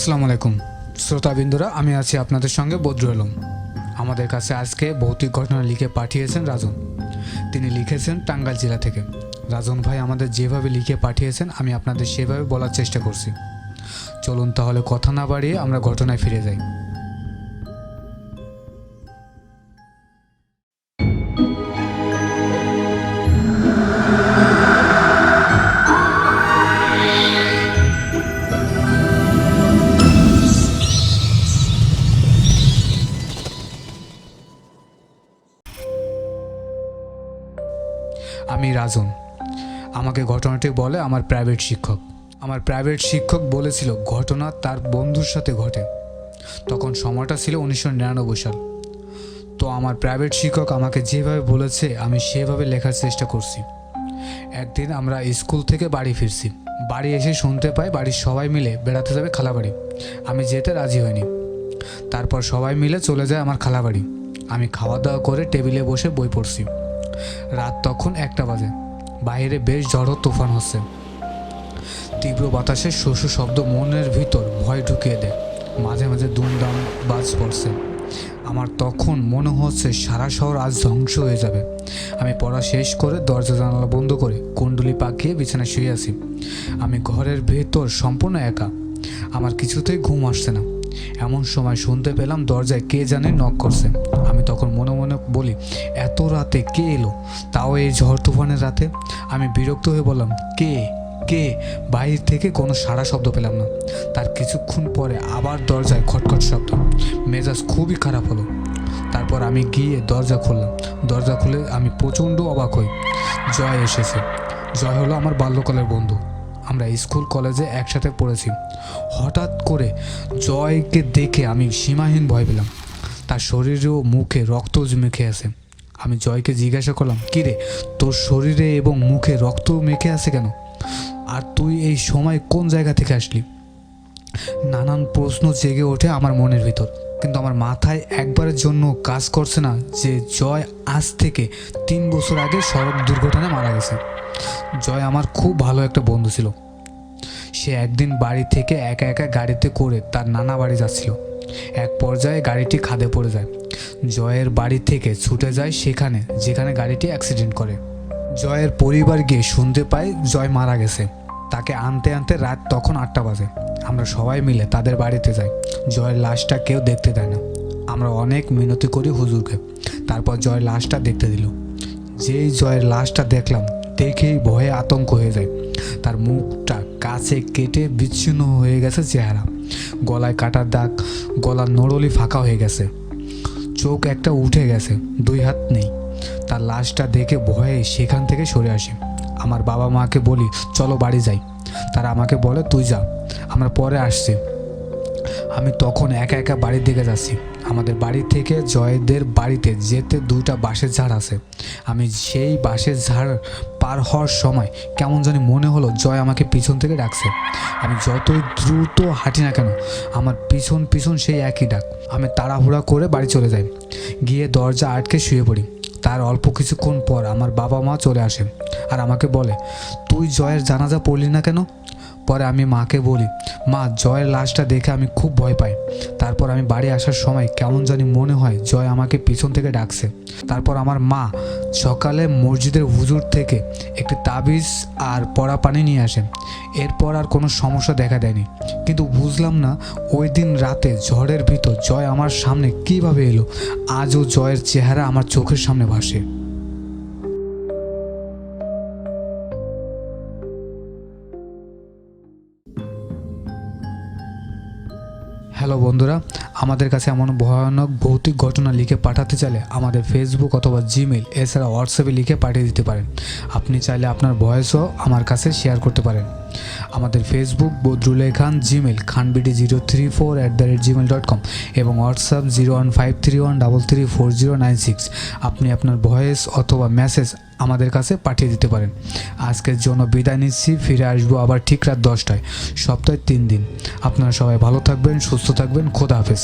আসসালামু আলাইকুম শ্রোতাবিন্দুরা, আমি আছি আপনাদের সঙ্গে বদরুল আলম। আমাদের কাছে আজকে ভৌতিক ঘটনা লিখে পাঠিয়েছেন রাজন। তিনি লিখেছেন টাঙ্গাইল জেলা থেকে। রাজন ভাই আমাদের যেভাবে লিখে পাঠিয়েছেন আমি আপনাদের সেভাবে বলার চেষ্টা করছি। চলুন তাহলে কথা না বাড়িয়ে আমরা ঘটনায় ফিরে যাই। আমি রাজন। আমাকে ঘটনাটি বলে আমার প্রাইভেট শিক্ষক। আমার প্রাইভেট শিক্ষক বলেছিল ঘটনা তার বন্ধুর সাথে ঘটে। তখন সময়টা ছিল 1999 সাল। তো আমার প্রাইভেট শিক্ষক আমাকে যেভাবে বলেছে আমি সেভাবে লেখার চেষ্টা করছি। একদিন আমরা স্কুল থেকে বাড়ি ফিরছি। বাড়ি এসে শুনতে পাই বাড়ির সবাই মিলে বেড়াতে যাবে খালাবাড়ি। আমি যেতে রাজি হইনি। তারপর সবাই মিলে চলে যায় আমার খালাবাড়ি। আমি খাওয়া দাওয়া করে টেবিলে বসে বই পড়ছি। রাত তখন 1টা বাজে। বাইরে বেশ ঝড় তুফান হচ্ছে। তীব্র বাতাসের শস্য শব্দ মনের ভিতর ভয় ঢুকিয়ে দেয়। মাঝে মাঝে দুমদাম বাজ পড়ছে। আমার তখন মনে হচ্ছে সারা শহর আজ ধ্বংস হয়ে যাবে। আমি পড়া শেষ করে দরজা জানালা বন্ধ করে কুণ্ডলি পাকিয়ে বিছানায় শুয়ে আছি। আমি ঘরের ভেতর সম্পূর্ণ একা। আমার কিছুতেই ঘুম আসছে না। এমন সময় শুনতে পেলাম দরজায় কে জানে নক করছে। আমি তখন মনে মনে বলি, এত রাতে কে এলো, তাও এই ঝড় তুফানের রাতে। আমি বিরক্ত হয়ে বললাম, কে কে বাইরে থেকে কোনো সাড়া শব্দ পেলাম না। তার কিছুক্ষণ পরে আবার দরজায় খটখট শব্দ। মেজাজ খুবই খারাপ হলো। তারপর আমি গিয়ে দরজা খুললাম। দরজা খুলে আমি প্রচণ্ড অবাক হই। জয় এসেছে। জয় হলো আমার বাল্যকালের বন্ধু। আমরা স্কুল কলেজে একসাথে পড়েছি। হঠাৎ করে জয়কে দেখে আমি সীমাহীন ভয় পেলাম। তার শরীরে ও মুখে রক্ত মেখে আছে। আমি জয়কে জিজ্ঞাসা করলাম, কিরে, তোর শরীরে এবং মুখে রক্ত মেখে আছে কেন? আর তুই এই সময় কোন জায়গা থেকে আসলি? নানান প্রশ্ন জেগে ওঠে আমার মনের ভিতর, কিন্তু আমার মাথায় একবারের জন্য কাজ করছে না যে জয় আজ থেকে 3 বছর আগে সড়ক দুর্ঘটনায় মারা গেছে। জয় আমার খুব ভালো একটা বন্ধু ছিল। সে একদিন বাড়ি থেকে একা একা গাড়িতে করে তার নানা বাড়ি যাচ্ছিল। এক পর্যায়ে গাড়িটি খাদে পড়ে যায়। জয়ের বাড়ি থেকে ছুটে যায় সেখানে যেখানে গাড়িটি অ্যাক্সিডেন্ট করে। জয়ের পরিবার গিয়ে শুনতে পায় জয় মারা গেছে। তাকে আনতে আনতে রাত তখন 8টা বাজে। আমরা সবাই মিলে তাদের বাড়িতে যাই। জয়ের লাশটা কেউ দেখতে দেয় না। আমরা অনেক মিনতি করি হুজুরকে। তারপর জয়ের লাশটা দেখতে দিল। যেই জয়ের লাশটা দেখলাম, দেখেই ভয়ে আতঙ্ক হয়ে যায়। তার মুখটা কাছে কেটে বিচ্ছিন্ন হয়ে গেছে চেহারা। গলায় কাটার দাগ, গলার নড়লি ফাঁকা হয়ে গেছে। চোখ একটা উঠে গেছে, 2 হাত নেই। তার লাশটা দেখে ভয়ে সেখান থেকে সরে আসি। আমার বাবা মাকে বলি, চলো বাড়ি যাই। তারা আমাকে বলে, তুই যা, আমরা পরে আসছি। আমি তখন একা একা বাড়ির দিকে যাচ্ছি। আমাদের বাড়ি থেকে জয়দের বাড়িতে যেতে 2টা বাঁশের ঝাড় আছে। আমি সেই বাঁশের ঝাড় পার হওয়ার সময় কেমন জানি মনে হলো জয় আমাকে পিছন থেকে ডাকছে। আমি যতই দ্রুত হাঁটি না কেন, আমার পিছন পিছন সেই একই ডাক। আমি তাড়াহুড়া করে বাড়ি চলে যাই। গিয়ে দরজা আটকে শুয়ে পড়ি। তার অল্প কিছুক্ষণ পর আমার বাবা মা চলে আসে আর আমাকে বলে, তুই জয়ের জানাজা পড়লি না কেন? পরে আমি মাকে বলি, মা, জয়ের লাশটা দেখে আমি খুব ভয় পাই। তারপর আমি বাড়ি আসার সময় কেমন জানি মনে হয় জয় আমাকে পিছন থেকে ডাকছে। তারপর আমার মা সকালে মসজিদের হুজুর থেকে একটি তাবিজ আর পড়া পানি নিয়ে আসেন। এরপর আর কোনো সমস্যা দেখা দেয়নি। কিন্তু বুঝলাম না ওই দিন রাতে ঝড়ের ভিতর জয় আমার সামনে কিভাবে এলো। আজও জয়ের চেহারা আমার চোখের সামনে ভাসে। হ্যালো বন্ধুরা, আমাদের কাছে এমন ভয়ানক ভৌতিক ঘটনা লিখে পাঠাতে চাইলে আমাদের ফেসবুক অথবা জিমেল, এছাড়া হোয়াটসঅ্যাপে লিখে পাঠিয়ে দিতে পারেন। আপনি চাইলে আপনার ভয়েসও আমার কাছে শেয়ার করতে পারেন। আমাদের ফেসবুক বদরুল খান, জিমেল khanbd034@gmail.com এবং হোয়াটসঅ্যাপ 01531334096। আপনি আপনার ভয়েস অথবা মেসেজ আমাদের কাছে পাঠিয়ে দিতে পারেন। আজকের জন্য বিদায় নিচ্ছি। ফিরে আসবো আবার ঠিক রাত 10টায়, সপ্তাহে 3 দিন। আপনারা সবাই ভালো থাকবেন, সুস্থ থাকবেন। খোদা হাফেজ।